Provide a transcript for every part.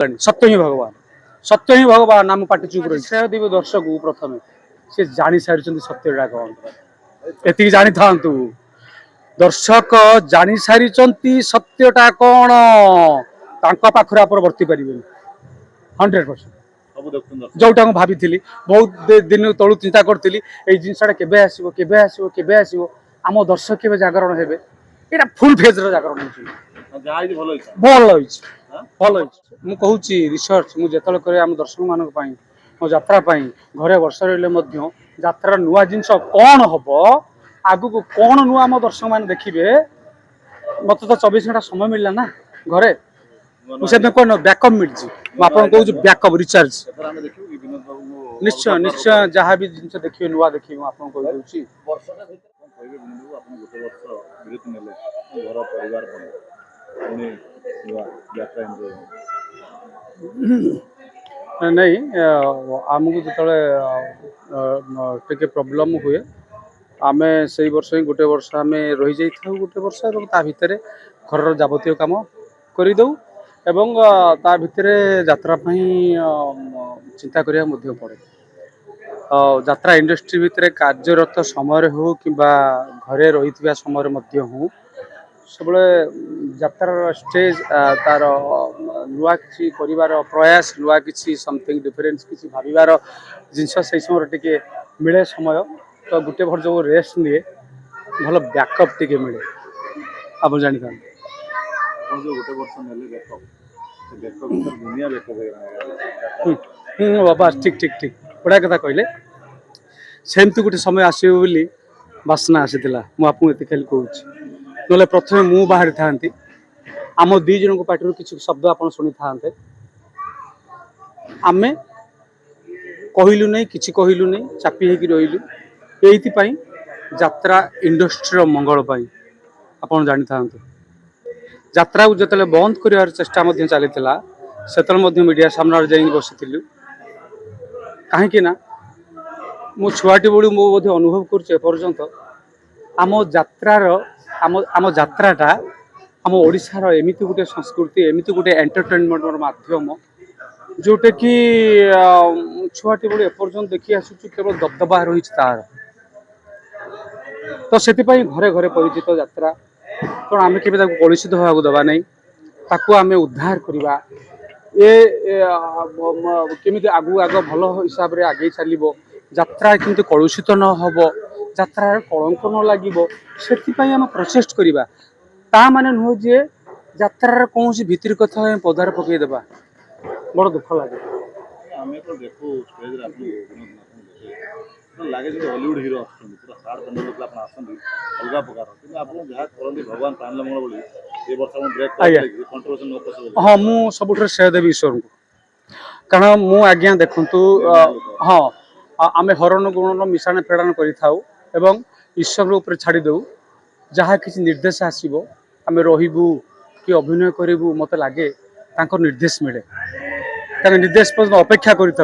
सत्य ही भगवान आम पाटी चुप रही श्रेय देव दर्शक प्रथम से जानी सारी सत्यटा कौन एति जानी था दर्शक जानी सारी सत्यटा कौन पाखरे आप वर्ती पारे 100% जोटा मुझे भाभी बहुत दिन तलू चिंता करी जिनसा केबे आसो केबे आसो केबे आसो आम दर्शक केबे जागरण हेबे ये फुल फेज जागरण भल भल मु कहूँ रिसर्च मुझे करे आम दर्शक मान मो यात्रा घरे वर्ष रही यात्रा नुआ जिनस कौन हम आगु को कौन नुआ आम दर्शक मान देखिए मत तो 24 घंटा समय मिलला ना घरे मुझे कौन बैकअप मिली मुझे बैकअप रिचार्ज निश्चय निश्चय जहाँ भी जिन देखिए नुआ देखिए मुझे नहीं आमको जो प्रोब्लेम हुए आम से वर्ष ही गोटे वर्ष आम रही जाइए गोटे वर्ष भितर घर जावतीय कम करदे एवं ता भितर यात्रा चिंता करिया पड़े यात्रा इंडस्ट्री भितर कार्यरत समय हो कि घरे रही समय हो सब यात्रा स्टेज तार नुआ कि प्रयास नुआ कि समथिंग डिफरेन्स कि भावार जिनस से समय टे मिले समय तो गोटे भर जो रेस्ट निए भल बैकअप टे मिले आप जानी था बाबा ठीक ठीक ठीक बड़ा कथा कहले सेमती गोटे समय आसो बोली बासना आसीला मुझे खाली कहूँ ना प्रथम मु बाहरी था आम दी जन को पार्टी किसी शब्द आप शुणी था आम कहलु नहीं कि कहलु नहीं चापी होगी रही ये यात्रा इंडस्ट्री मंगल आप जानी था यात्रा को जो बंद कर चेष्टा चली से मीडिया सामने जा बसी कहीं मो छुआटी बड़ी मो अनुभव करपर्यंत आम यात्रार आम यात्राटा आम ओडिशार एमती गोटे संस्कृति एमती गोटे एंटरटेनमेंट माध्यम जोटा कि छुआटी बड़ी एपर्यंत देखी आसु केवल दबदबा रही तार तो से घरे घरे परिचित यात्रा तेणु आम के कलुषित होगा दबा नहीं ताकू आम उद्धार करवा ये केमी आगु आग भल हिसाब से आगे चलो यात्रा केमती कलुषित न हम यात्रा कलंक न लगे से आम प्रोसेस्ट करवा ता माने नुह जे यात्रार कौन भितर कथा पदार पकईदेवा बड़ दुख लगे लगे हॉलीवुड हिरो पूरा हार्ड बंद लोग आसती अलग प्रकार कि आप जहाँ करते भगवान प्राण मंगल बोली ये वर्ष ब्रेक कंट्रोवर्सी हाँ मु सब श्रेय देवी ईश्वर को कारण मु आज्ञा देखु हाँ आम हरण गुण मिशाण फेड़ाण कर ईश्वर उपर छाड़ी दऊ जहाँ किसी निर्देश आसो आम रु कि अभिनय करूँ मत लगे निर्देश मिले निर्देश पर्यटन अपेक्षा करते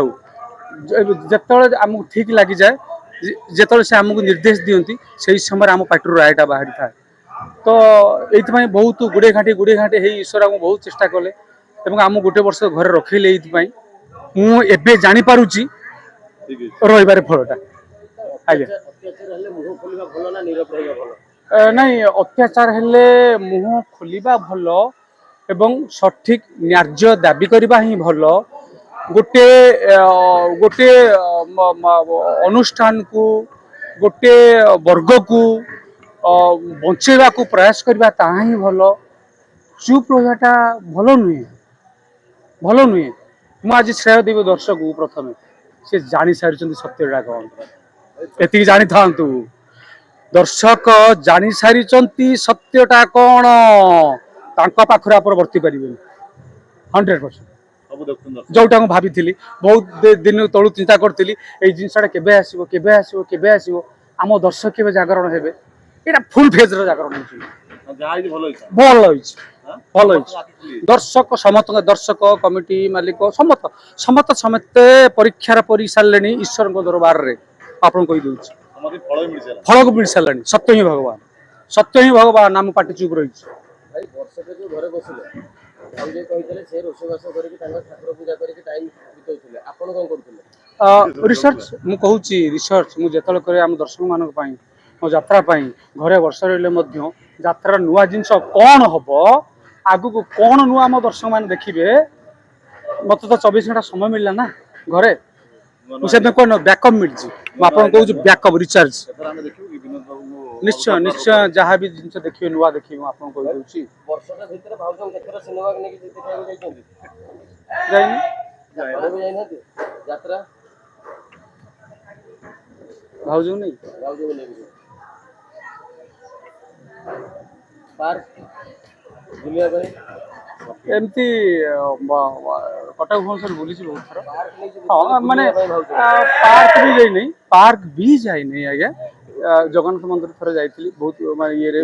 आमको ठीक लगी जाए जिते से आमको निर्देश दिखती से समय आम पार्टी रायटा बाहरी था तो ये बहुत गुड़े घाटी है ईश्वर आमको बहुत चेष्टा कले आम गोटे वर्ष घर रखिले मुझे जापारुची रही फलटा आज्ञा नहीं अत्याचार हेले मुह खोलिबा भल एवं सठिक न्याय्य दाबी करबा ही भल गोटे गोटे अनुष्ठान को गोटे वर्ग को बंचेबा को प्रयास करबा ताहा ही भल चुप रहाटा भल नुहे मुझे श्रेय देवी दर्शक प्रथम से जानी सारी सत्यटा कौन एति जानी था दर्शक जानी सारी सत्यटा कौन पाखरे आप वर्ती पारे 100% जोटा मुझे भाभी बहुत दिन तलू चिंता करी जिनसा केबे आसो केबे आसो केबे आसो आम दर्शक केबे जागरण हेबे ये फुल फेज जागरण भल भल दर्शक समस्त दर्शक कमिटी मालिक समस्त समस्त समेत परीक्षार परी सारे ईश्वर दरबार में आपन कहीदे फल को मिल सारे सत्य ही भगवान आम पाटी चुप रही जे कहितले से रोषवास करके ठाकुर पूजा करके टाइम बिताउଥିଲେ आपण कोन करथले रिसर्च मु कहूची रिसर्च मु जेतल करे आम दर्शक मानक पाई मो यात्रा पाई घरे वर्ष रहिले मध्य यात्रा नुआ जिंस कौन हबो आगु को कौन नुआ आम दर्शक मान देखिबे मत तो 24 घंटा समय मिलला ना घरे मुझे कोन बैकअप मिलची म आपन कहूची बैकअप रिचार्ज एथरा हम देखियो कि विनोद बाबू निश्चय निश्चय जहाँ भी जिनस देखिए नुआ देखिए आपन कहि दउची वर्षटा भितर भाउजन केतरा सिनेमा के नेकी जिते खाइ जाइछन्ती जाइनी आपण भी जाइनथि यात्रा भाउजू नहीं भाउजन नेकी पार्क दुनिया भाई एमती कटक भुवनेश्वर बुली बहुत थर पार्क नेकी हाँ माने पार्क भी जाई नहीं पार्क भी जाई नहीं आज्ञा जगन्नाथ मंदिर थरे जाइथिली बहुत ये रे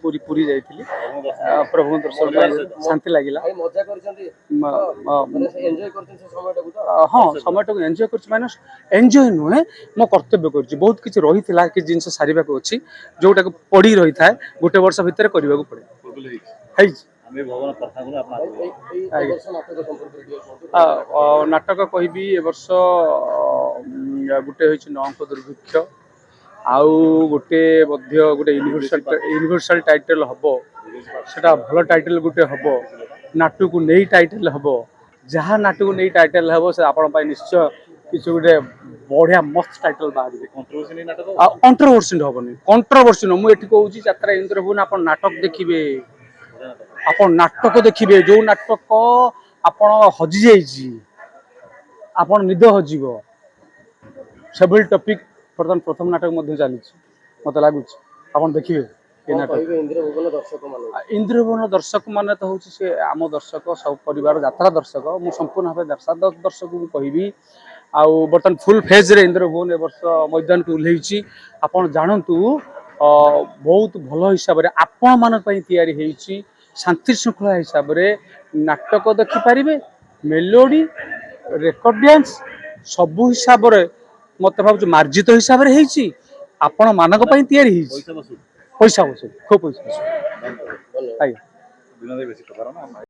पूरी पूरी जाइथिली प्रभु दर्शन कर शांति लागिला भाई मजा करछन्ती माने से एन्जॉय करछन से समयटा को तो हाँ समय टाक एंजॉय कर माने एंजॉय नुहे मो कर्तव्य कर बहुत किसी रही कि जिनस सारिबा को अछि जोटा को पड़ी रही था गोटे वर्ष भितर करबा को पड़े फुलफिल हेछि है हमें भगवान प्रार्थना करू आपण एई वर्ष नाटक संपर्क दियो नाटक कहबी ए वर्ष गोटे होइछि नौंक दुर्भिक्ष आउ गोटे मध्य गोटे यूनिवर्सल टाइटल हबो सेटा भलो टाइटल गोटे हबो नाटक को नहीं टाइटल हबो जहाँ नाटक को नहीं टाइटल हबो से आपण पाई निश्चय किछु गोटे बढ़िया मस्त टाइटल बाहर कंट्रोवर्सी नहीं नाटक कंट्रोवर्सी हबनी कंट्रोवर्सी मु एठी कहूची यात्रा इंद्र भुवन आपण नाटक देखिबे आपण नाटक देखिबे जो नाटक आपण हजि जाइछि आपण निद हजिबो सेबल टॉपिक बर्तमान प्रथम नाटक मध्य चली मत लगुच आप देखिए ये नाटक इंद्रभुवन दर्शक मान इंद्रभुवन दर्शक मान तो हूँ से आम दर्शक सब परिवार यात्रा दर्शक मु संपूर्ण भाव दर्शक को कहबी आउ बर्तमान फुल फेज रे इंद्रभुवन ए वर्ष मैदान को उल्लेखी आपन जानतु बहुत भल हिसाब से आपण मान तैयारी होईची शांति श्रृंखला हिसाब से नाटक देखि पारिबे मेलोडी रेकर्ड डांस सबु हिसाब रे मत भाव मार्जित हिसाब से आपण मानक तैयारी पैसा बसु पैसा वसूल खूब पैसा वसूल धन्यवाद आज्ञा विनोद बेसी कथार ना